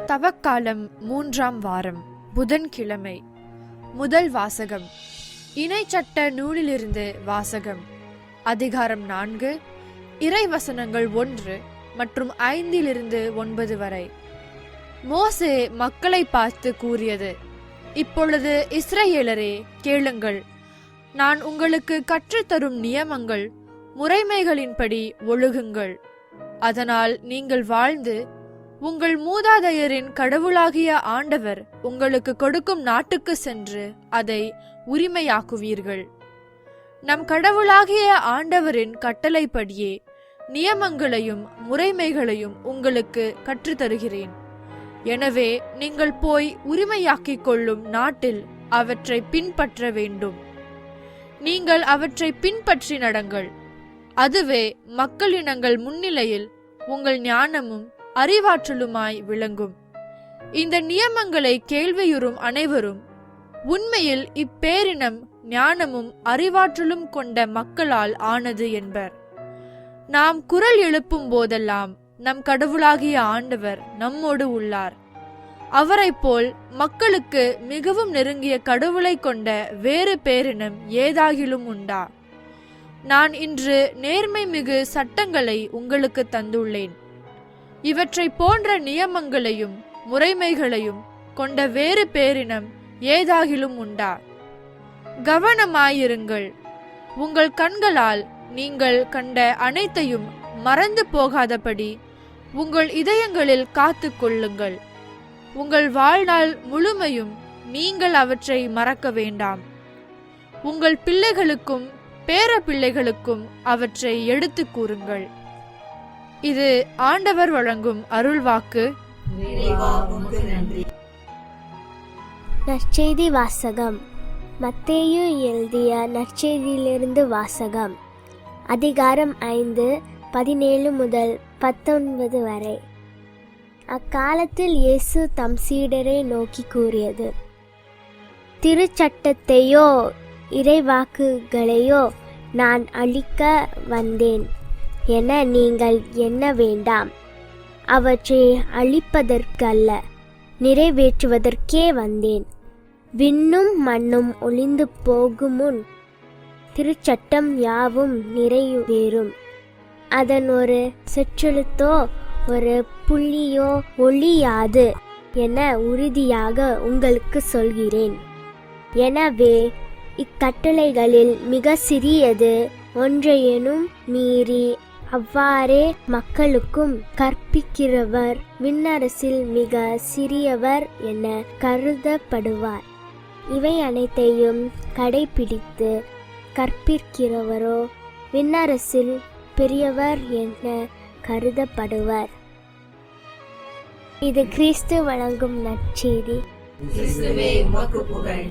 தவக்காலம் 3ஆம் வாரம், புதன்கிழமை. முதல் வாசகம். இணைச்சட்ட நூலிலிருந்து வாசகம். அதிகாரம் 4, இறைவசனங்கள் 1 மற்றும் 5-9 வரை. மோசே மக்களை பார்த்து கூறியது: இப்பொழுது இஸ்ரவேலரே, கேளுங்கள். நான் உங்களுக்கு கற்றுத்தரும் நியமங்கள், முறைமைகளின்படி ஒழுகுங்கள். அதனால் நீங்கள் வாழ்ந்து உங்கள் மூதாதையரின் கடவுளாகிய ஆண்டவர் உங்களுக்கு கொடுக்கும் நாட்டுக்கு சென்று அதை உரிமையாக்குவீர்கள். நம் கடவுளாகிய ஆண்டவரின் கட்டளைப்படியே நியமங்களையும் முறைமைகளையும் உங்களுக்கு கற்றுத்தருகிறேன். எனவே நீங்கள் போய் உரிமையாக்கிக் கொள்ளும் நாட்டில் அவற்றை பின்பற்ற வேண்டும். நீங்கள் அவற்றை பின்பற்றி நடங்கள். அதுவே மக்களினங்கள் முன்னிலையில் உங்கள் ஞானமும் அறிவாற்றலுமாய் விளங்கும். இந்த நியமங்களை கேள்வியுறும் அனைவரும் உண்மையில் இப்பேரினம் ஞானமும் அறிவாற்றலும் கொண்ட மக்களால் ஆனது என்பர். நாம் குரல் எழுப்பும் போதெல்லாம் நம் கடவுளாகிய ஆண்டவர் நம்மோடு உள்ளார். அவரைப் போல் மக்களுக்கு மிகவும் நெருங்கிய கடவுளை கொண்ட வேறு பேரினம் ஏதாகிலும் உண்டா? நான் இன்று நேர்மை மிகு சட்டங்களை உங்களுக்கு தந்துள்ளேன். இவற்றை போன்ற நியமங்களையும் முறைமைகளையும் கொண்ட வேறு பேரினம் ஏதாகிலும் உண்டா? கவனமாயிருங்கள். உங்கள் கண்களால் நீங்கள் கண்ட அனைத்தையும் மறந்து போகாதபடி உங்கள் இதயங்களில் காத்து கொள்ளுங்கள். உங்கள் வாழ்நாள் முழுமையும் நீங்கள் அவற்றை மறக்க வேண்டாம். உங்கள் பிள்ளைகளுக்கும் பேர பிள்ளைகளுக்கும் அவற்றை எடுத்து கூறுங்கள். இது ஆண்டவர் வழங்கும் அருள்வாக்கு. நற்செய்தி வாசகம். மத்தேயு எழுதிய நற்செய்தியிலிருந்து வாசகம். அதிகாரம் 5, 17 முதல் 19 வரை. அக்காலத்தில் இயேசு தம் சீடரை நோக்கி கூறியது: திருச்சட்டத்தையோ இறைவாக்குகளையோ நான் அழிக்க வந்தேன் என நீங்கள் எண்ண வேண்டாம். அவற்றை அழிப்பதற்கல்ல, நிறைவேற்றுவதற்கே வந்தேன். விண்ணும் மண்ணும் ஒளிந்து போகுமுன் திருச்சட்டம் யாவும் நிறைவேறும். அதன் ஒரு செற்றெழுத்தோ ஒரு புள்ளியோ ஒழியாது என உறுதியாக உங்களுக்கு சொல்கிறேன். எனவே இக்கட்டளைகளில் மிக சிறியது ஒன்றையேனும் மீறி அவ்வாறே மக்களுக்கும் கற்பிக்கிறவர் விண்ணரசில் மிக சிறியவர் என கருதப்படுவார். இவை அனைத்தையும் கடைபிடித்து கற்பிக்கிறவரோ விண்ணரசில் பெரியவர் என கருதப்படுவர். இது கிறிஸ்து வழங்கும் நற்செய்தி. கிறிஸ்துவே உமக்கு புகழ்.